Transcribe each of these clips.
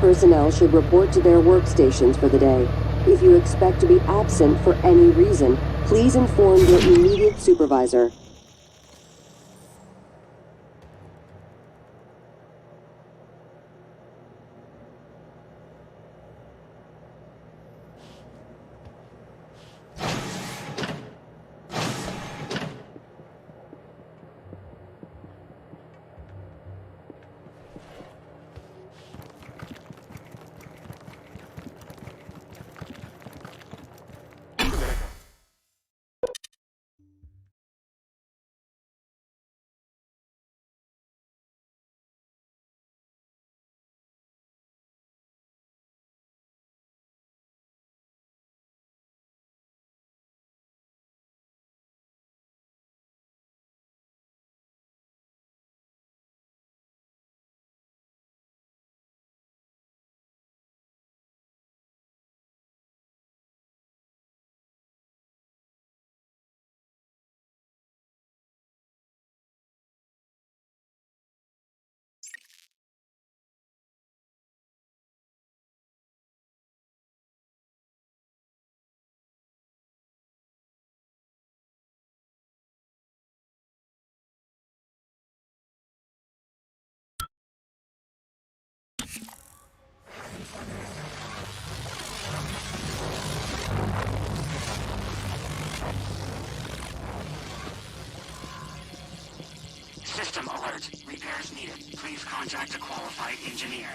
personnel should report to their workstations for the day. If you expect to be absent for any reason, please inform your immediate supervisor. System alert. Repairs needed. Please contact a qualified engineer.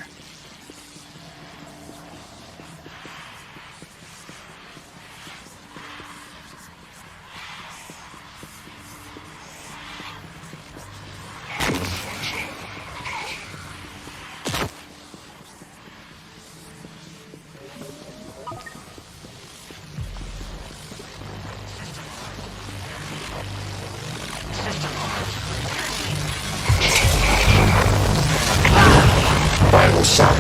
Final shot.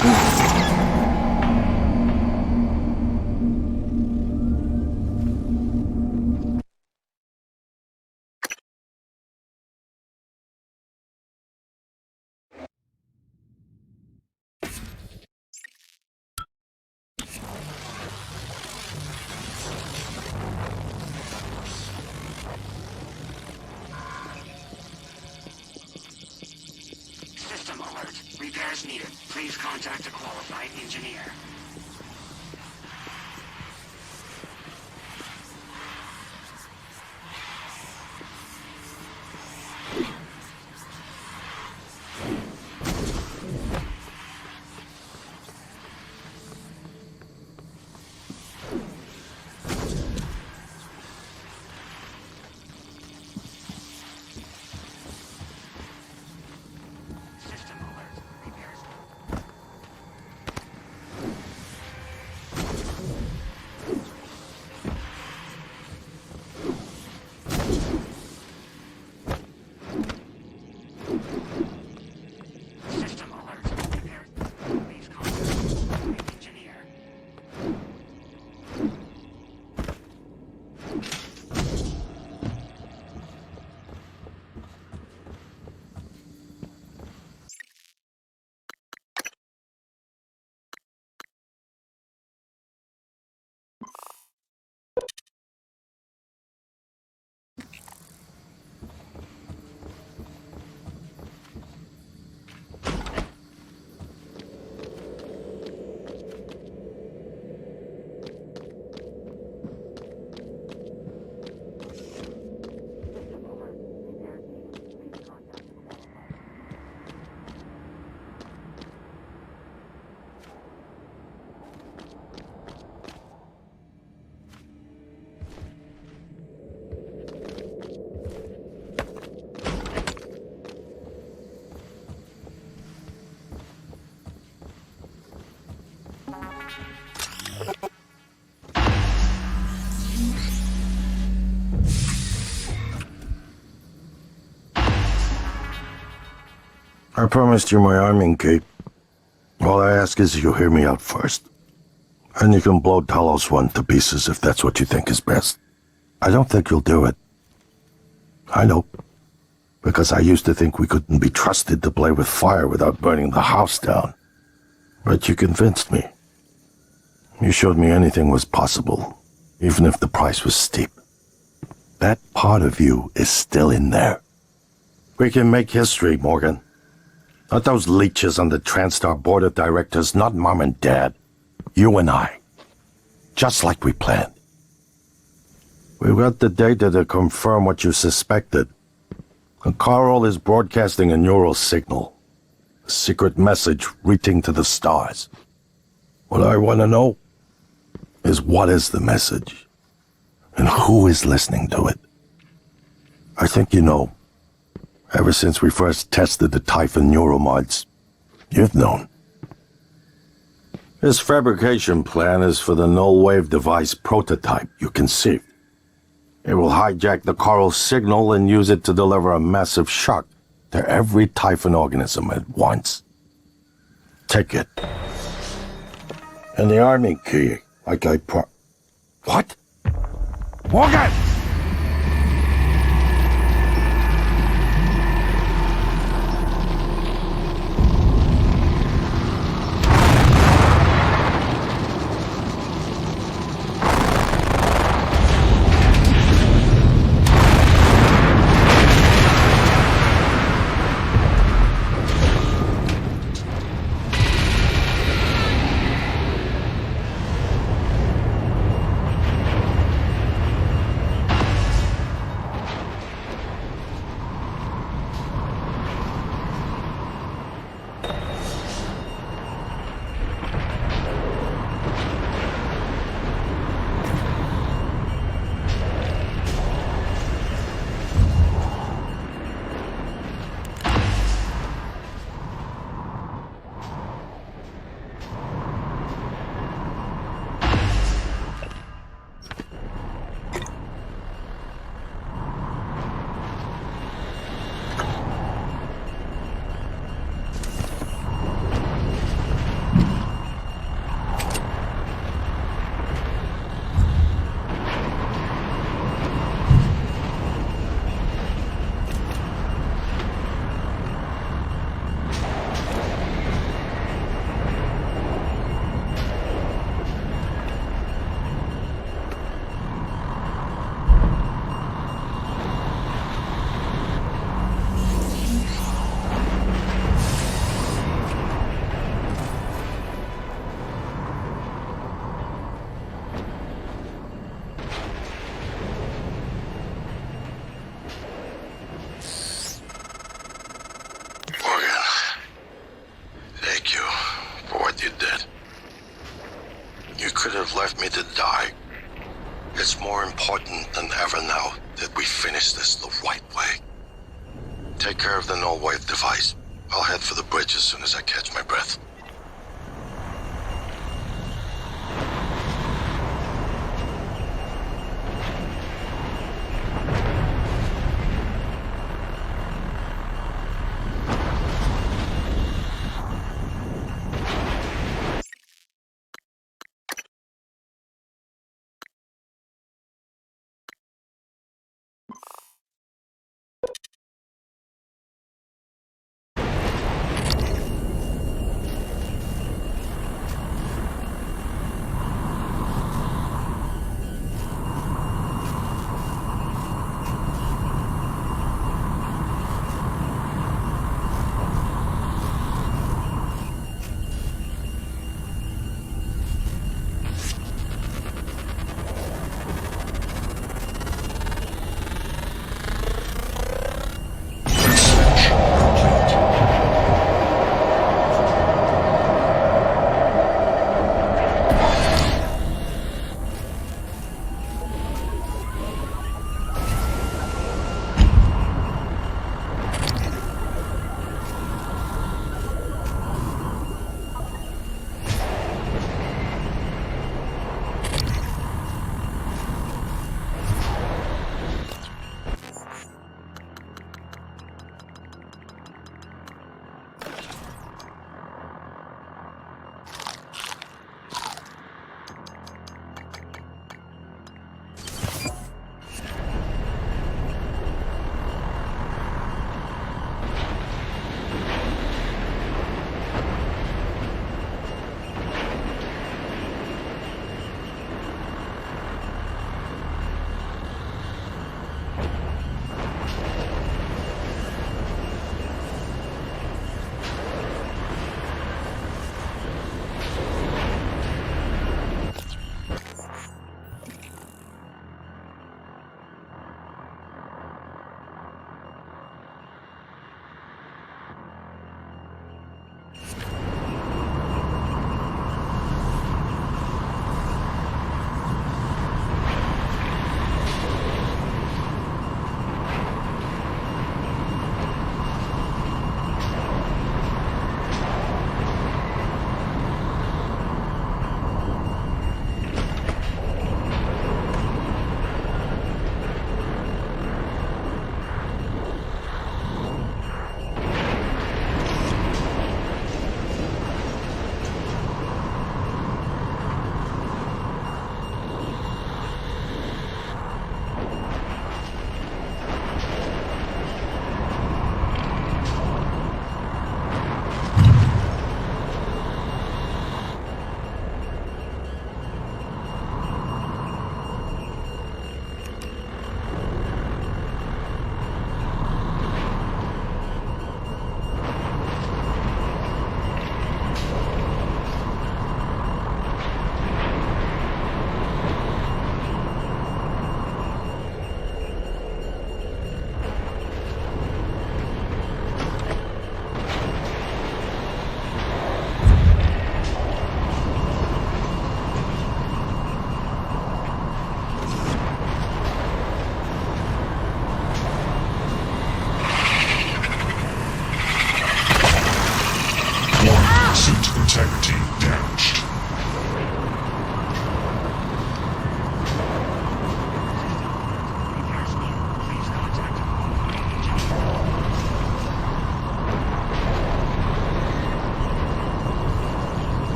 System alert. Repairs needed. Please contact a qualified engineer. System alert. Repairs. System alert. Repairs. Please contact a qualified engineer. I promised you my arming cape. All I ask is you hear me out first. And you can blow Talos 1 to pieces if that's what you think is best. I don't think you'll do it. I know. Because I used to think we couldn't be trusted to play with fire without burning the house down. But you convinced me. You showed me anything was possible, even if the price was steep. That part of you is still in there. We can make history, Morgan. Not those leeches on the TranStar board of directors, not Mom and Dad. You and I. Just like we planned. We've got the data to confirm what you suspected. And Carl is broadcasting a neural signal. A secret message reaching to the stars. What I want to know is what is the message? And who is listening to it? I think you know. Ever since we first tested the Typhon neuromods, you've known. This fabrication plan is for the null-wave device prototype you conceived. It will hijack the Carl signal and use it to deliver a massive shock to every Typhon organism at once. Take it. And the army key, like I What? Morgan! Left me to die. It's more important than ever now that we finish this the right way. Take care of the null-wave device. I'll head for the bridge as soon as I catch my breath.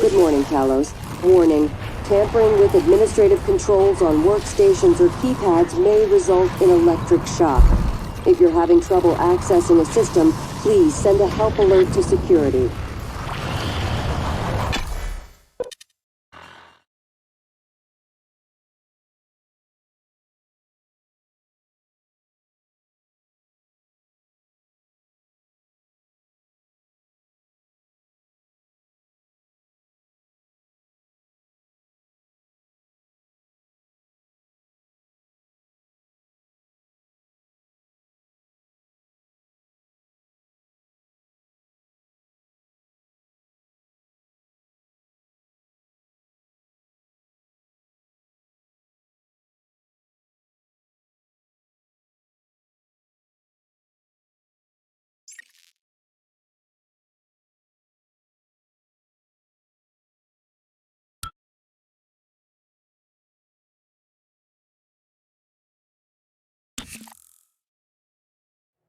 Good morning, Talos. Warning. Tampering with administrative controls on workstations or keypads may result in electric shock. If you're having trouble accessing a system, please send a help alert to security.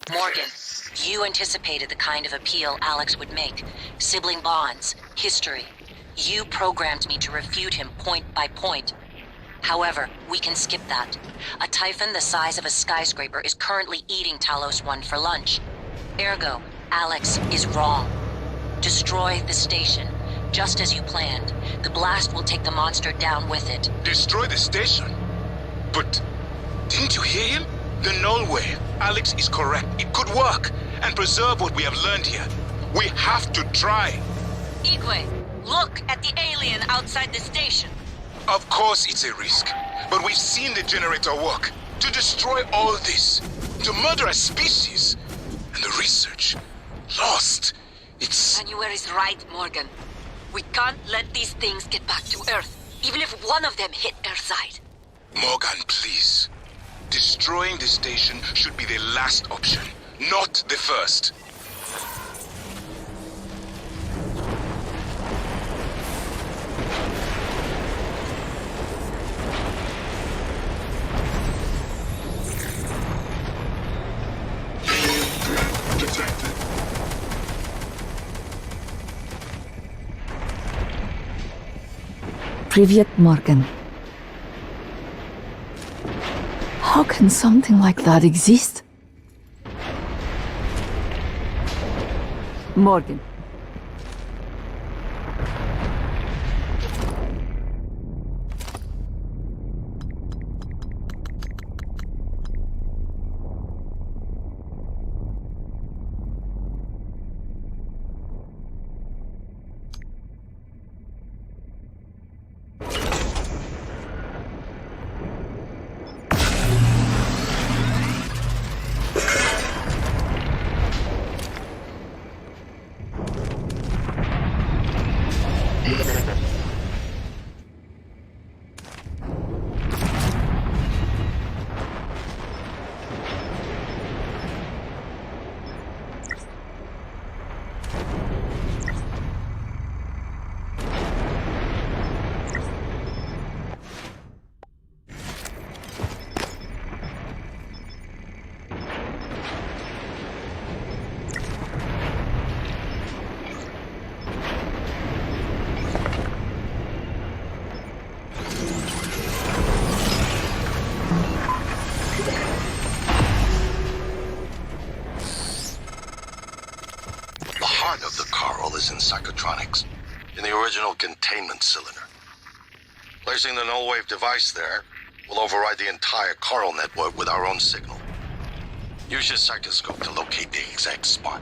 Morgan, you anticipated the kind of appeal Alex would make. Sibling bonds, history. You programmed me to refute him point by point. However, we can skip that. A Typhon the size of a skyscraper is currently eating Talos 1 for lunch. Ergo, Alex is wrong. Destroy the station, just as you planned. The blast will take the monster down with it. Destroy the station? But didn't you hear him? The null wave. Alex is correct. It could work and preserve what we have learned here. We have to try. Igwe, look at the alien outside the station. Of course it's a risk, but we've seen the generator work. To destroy all this, to murder a species, and the research lost. It's... Manuel is right, Morgan. We can't let these things get back to Earth, even if one of them hit Earthside. Morgan, please. Destroying the station should be the last option, not the first. Detected. Привет, Morgan. How can something like that exist? Morgan. is in psychotronics, in the original containment cylinder. Placing the null wave device there will override the entire coral network with our own signal. Use your psychoscope to locate the exact spot.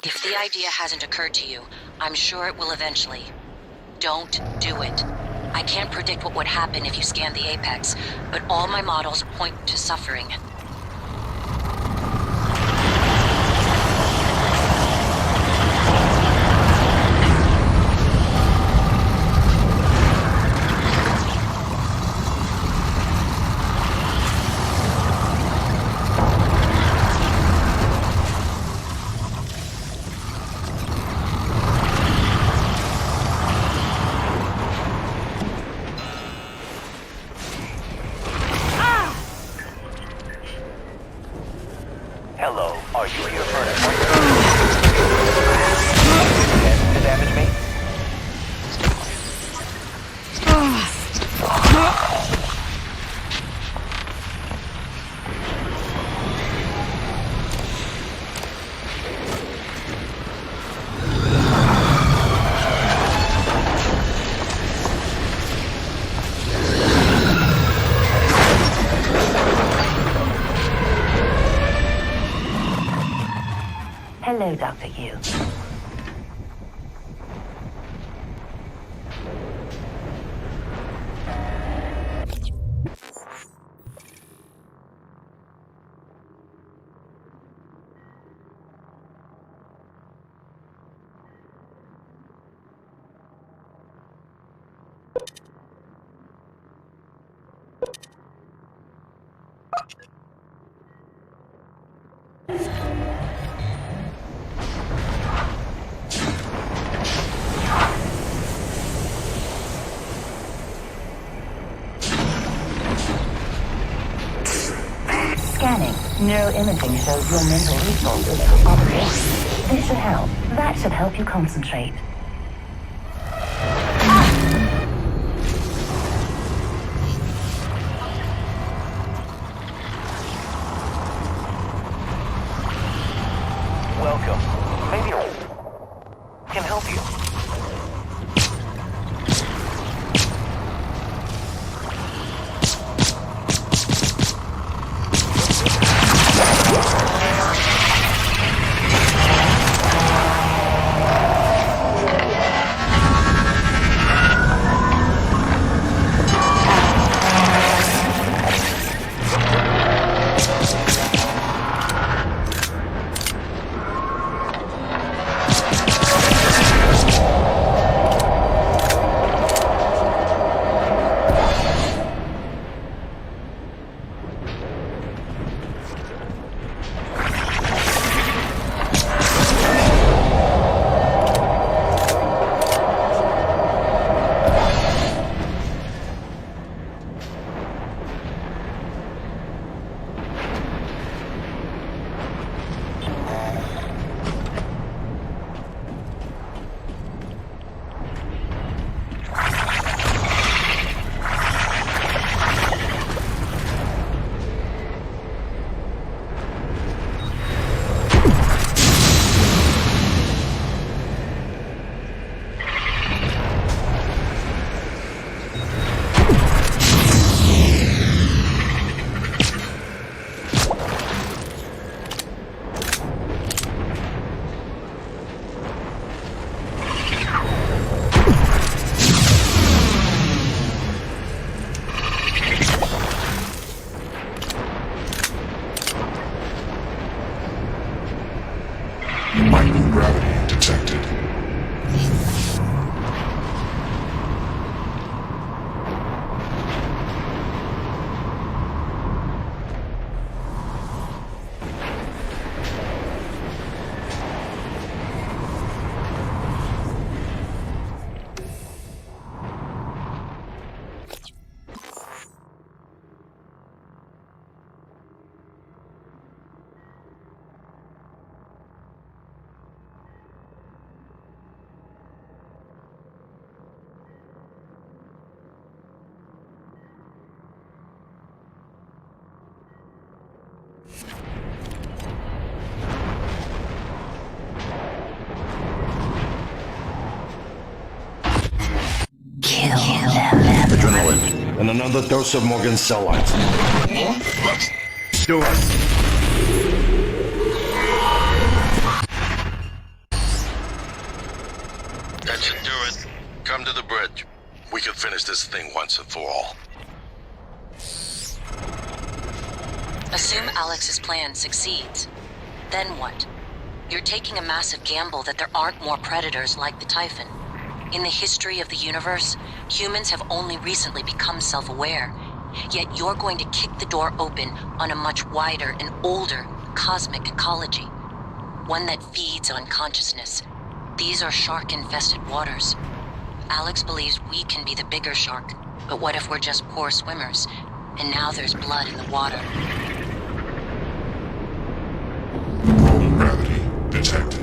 If the idea hasn't occurred to you, I'm sure it will eventually. Don't do it. I can't predict what would happen if you scan the Apex, but all my models point to suffering. Hello, are you here for an appointment? Yes, to damage me? Hello, Dr. Yu. Scanning. Neuroimaging shows your mental resources are depleted. This should help. That should help you concentrate. Welcome. Maybe I can help you. Microgravity detected. Adrenaline. And another dose of Morgan's cell lines. Do it. Reg, we can finish this thing once and for all. Assume Alex's plan succeeds. Then what? You're taking a massive gamble that there aren't more predators like the Typhon. In the history of the universe, humans have only recently become self-aware. Yet you're going to kick the door open on a much wider and older cosmic ecology. One that feeds on consciousness. These are shark-infested waters. Alex believes we can be the bigger shark, but what if we're just poor swimmers? And now there's blood in the water. Wrong gravity detected.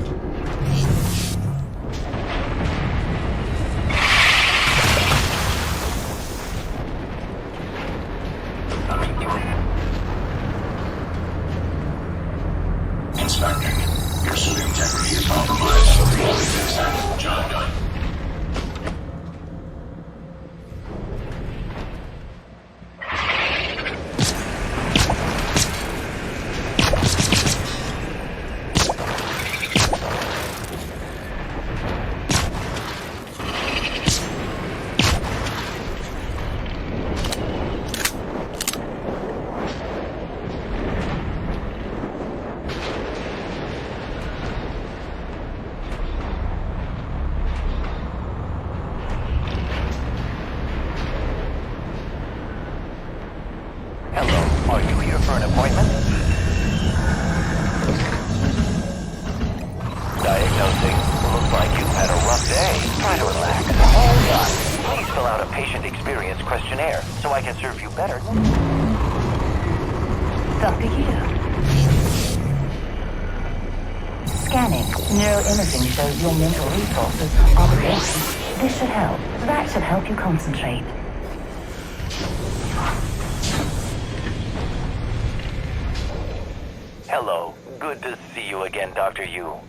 Inspecting. Your suit integrity is compromised. Fully fixed that. Job done. Hello, are you here for an appointment? Diagnosing. Looks like you've had a rough day. Try to relax. Hold on. Please fill out a patient experience questionnaire so I can serve you better. Dr. Yu. Scanning. Neuroimaging shows your mental resources are basic. This should help. That should help you concentrate. Hello. Good to see you again, Dr. Yu.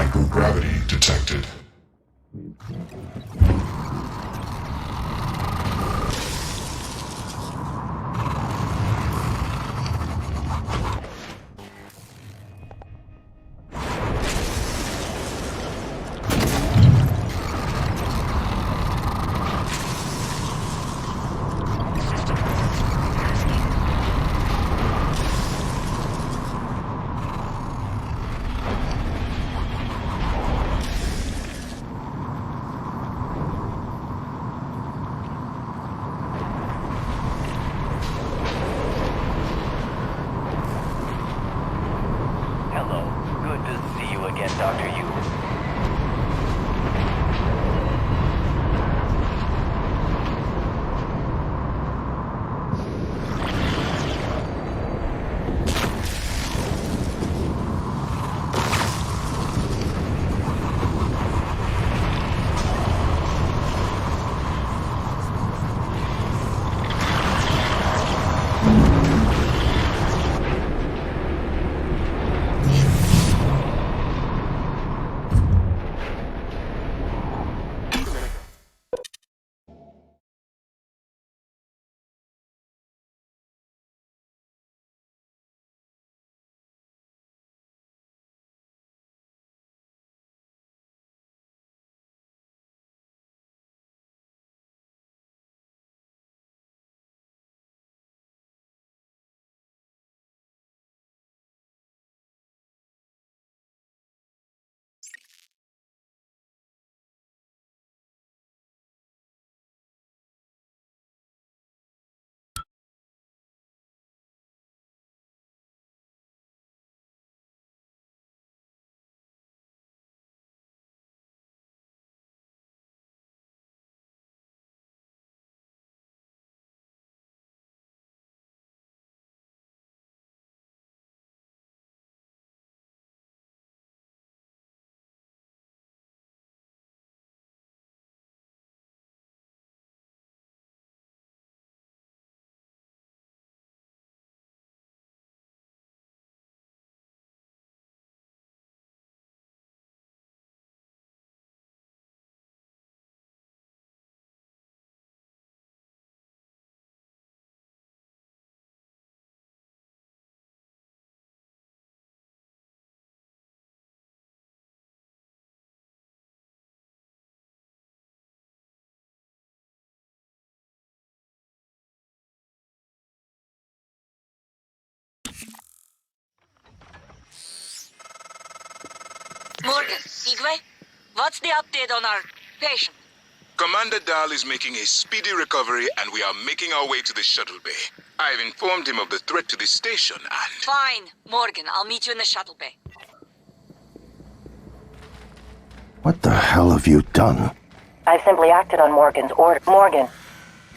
Microgravity detected. Hello. Good to see you again, Dr. Yu. Morgan, Igwe, what's the update on our patient? Commander Dahl is making a speedy recovery, and we are making our way to the shuttle bay. I've informed him of the threat to the station, and... Fine, Morgan, I'll meet you in the shuttle bay. What the hell have you done? I've simply acted on Morgan's order. Morgan,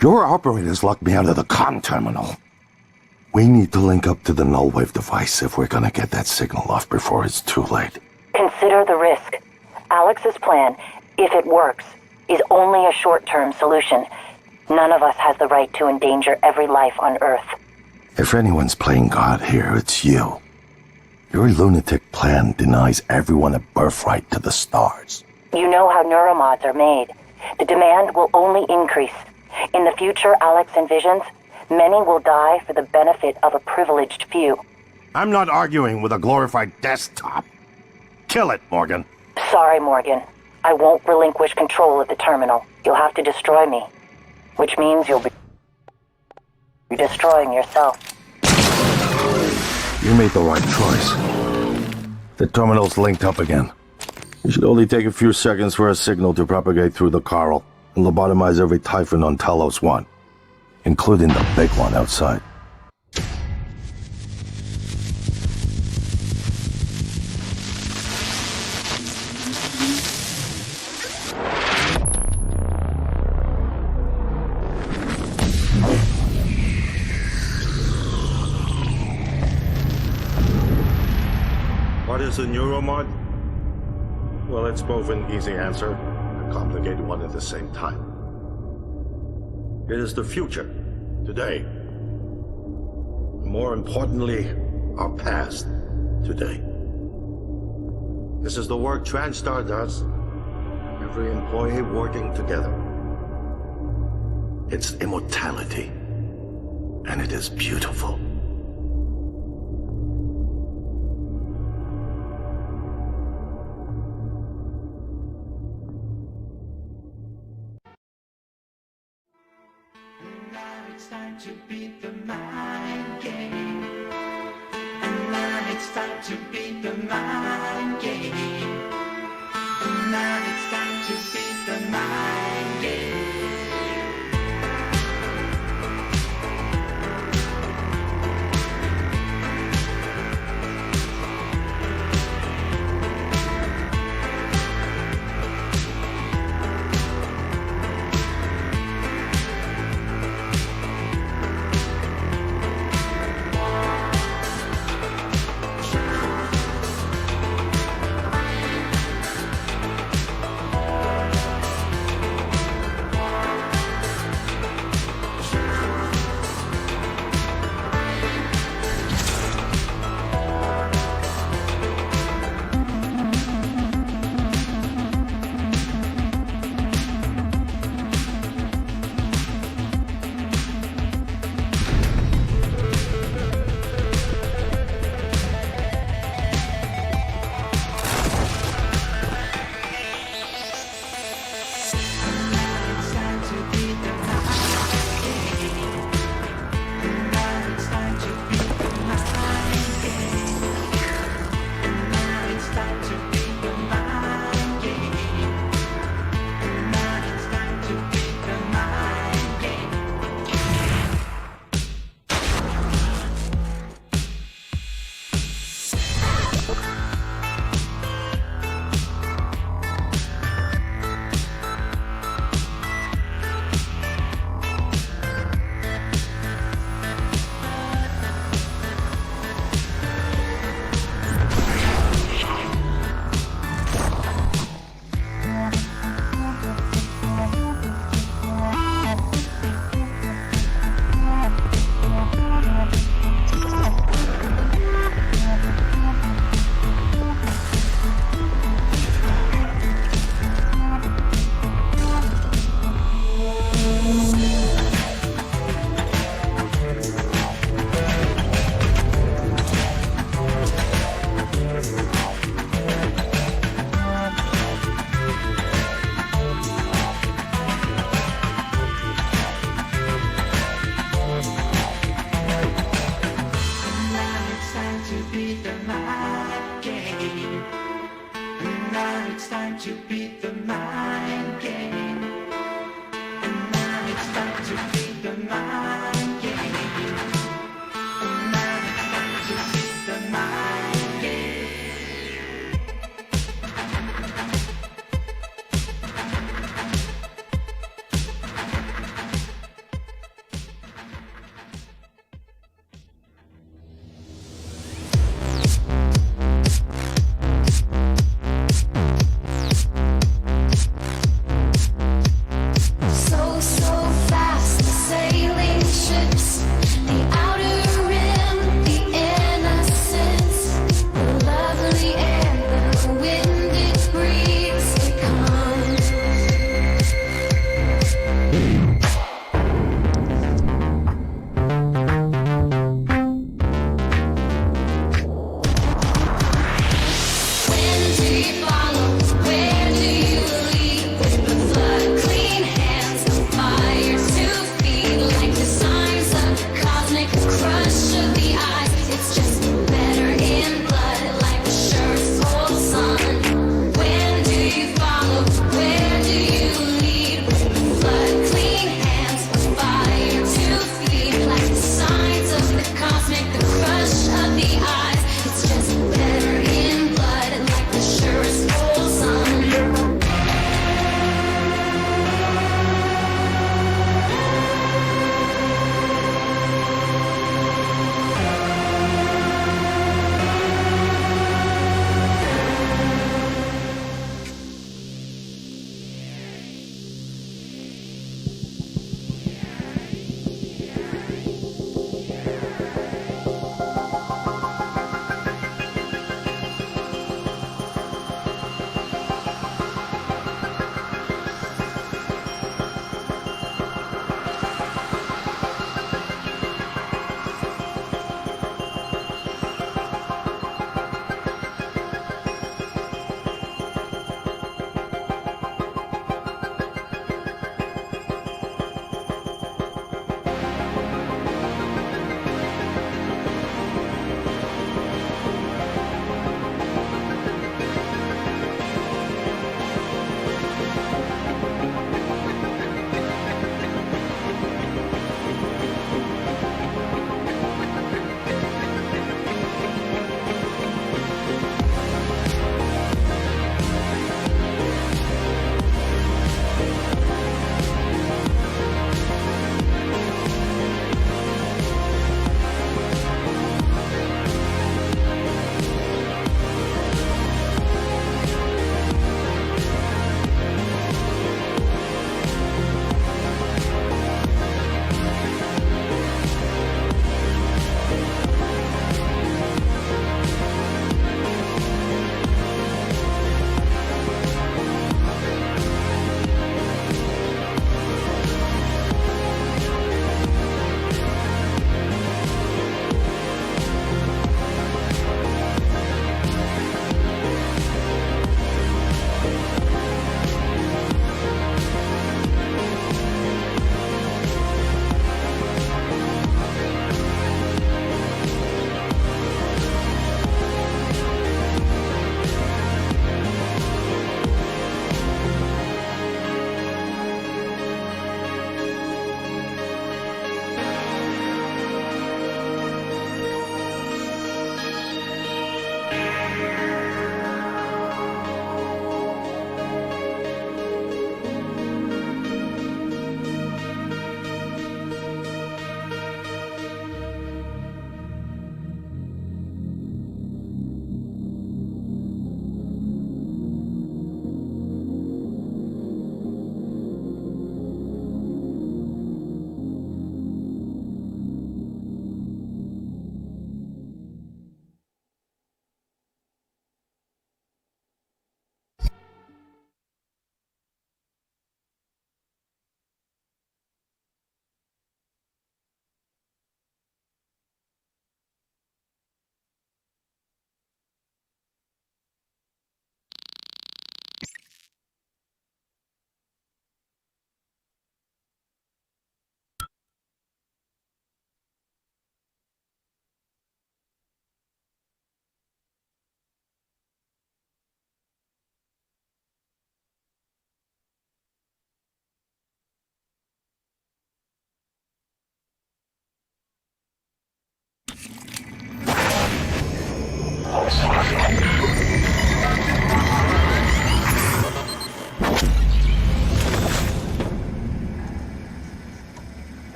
Your operators locked me out of the comm terminal. We need to link up to the null wave device if we're gonna get that signal off before it's too late. consider the risk. Alex's plan, if it works, is only a short-term solution. None of us has the right to endanger every life on Earth. If anyone's playing God here, it's you. Your lunatic plan denies everyone a birthright to the stars. You know how neuromods are made. The demand will only increase. In the future Alex envisions, many will die for the benefit of a privileged few. I'm not arguing with a glorified desktop. Kill it, Morgan. Sorry, Morgan. I won't relinquish control of the terminal. You'll have to destroy me. Which means you'll be destroying yourself. You made the right choice. The terminal's linked up again. It should only take a few seconds for a signal to propagate through the Coral and lobotomize every Typhon on Talos 1, including the big one outside. What is a neuromod? Well, it's both an easy answer and a complicated one at the same time. It is the future, today. More importantly, our past, today. This is the work TranStar does. Every employee working together. It's immortality. And it is beautiful. Now it's time to beat the mind game. And now it's time to beat the mind game. And now it's time to beat the mind game.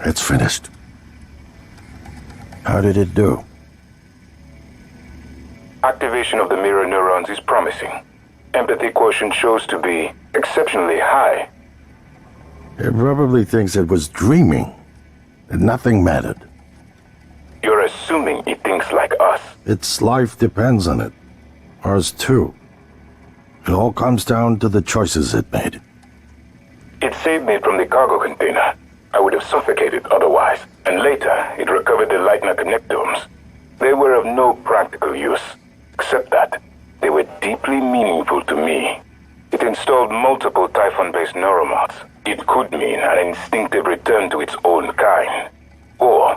It's finished. How did it do? Activation of the mirror neurons is promising. Empathy quotient shows to be exceptionally high. It probably thinks it was dreaming, and nothing mattered. You're assuming it thinks like us. Its life depends on it. Ours too. It all comes down to the choices it made. It saved me from the cargo container. I would have suffocated otherwise. And later, it recovered the Leitner connectomes. They were of no practical use, except that they were deeply meaningful to me. It installed multiple Typhon-based neuromods. It could mean an instinctive return to its own kind, or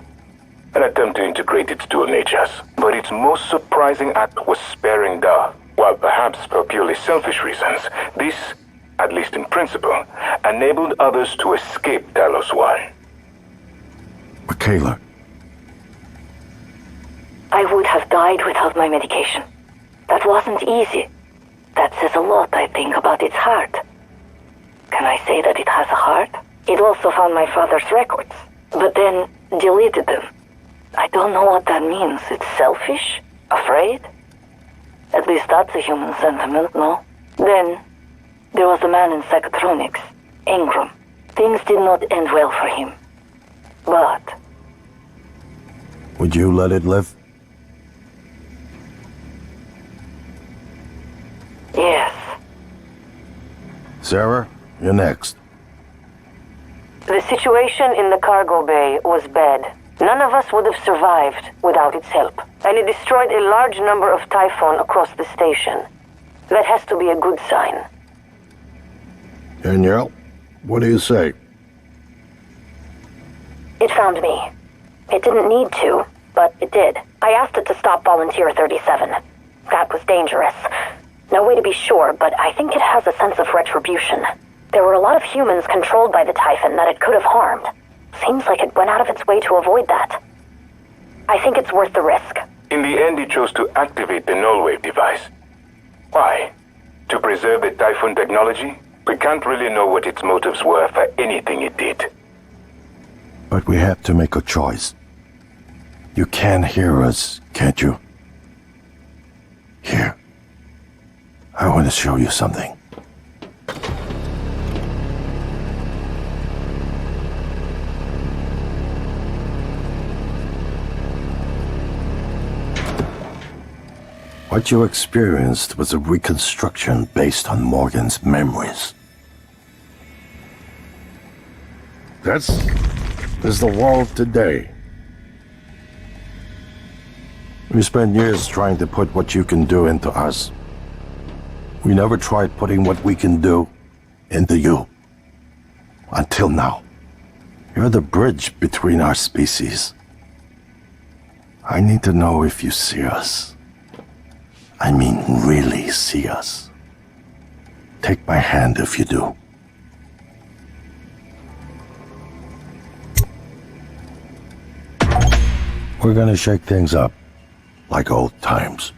an attempt to integrate its dual natures. But its most surprising act was sparing Dar. While perhaps for purely selfish reasons, this, at least in principle, enabled others to escape Talos 1. Michaela. I would have died without my medication. That wasn't easy. That says a lot, I think, about its heart. Can I say that it has a heart? It also found my father's records, but then deleted them. I don't know what that means. It's selfish? Afraid? At least that's a human sentiment, no? Then, there was a man in psychotronics, Ingram. Things did not end well for him. But... Would you let it live? yes. Sarah, you're next. The situation in the cargo bay was bad. None of us would have survived without its help. And it destroyed a large number of Typhon across the station. That has to be a good sign. Danielle, what do you say? It found me. It didn't need to, but it did. I asked it to stop Volunteer 37. That was dangerous. No way to be sure, but I think it has a sense of retribution. There were a lot of humans controlled by the Typhon that it could have harmed. Seems like it went out of its way to avoid that. I think it's worth the risk. In the end, it chose to activate the null wave device. Why? To preserve the Typhon technology? We can't really know what its motives were for anything it did. But we have to make a choice. You can hear us, can't you? Here. I want to show you something. What you experienced was a reconstruction based on Morgan's memories. This is the world today. We spent years trying to put what you can do into us. We never tried putting what we can do into you. Until now. You're the bridge between our species. I need to know if you see us. I mean, really see us. Take my hand if you do. We're gonna shake things up, like old times.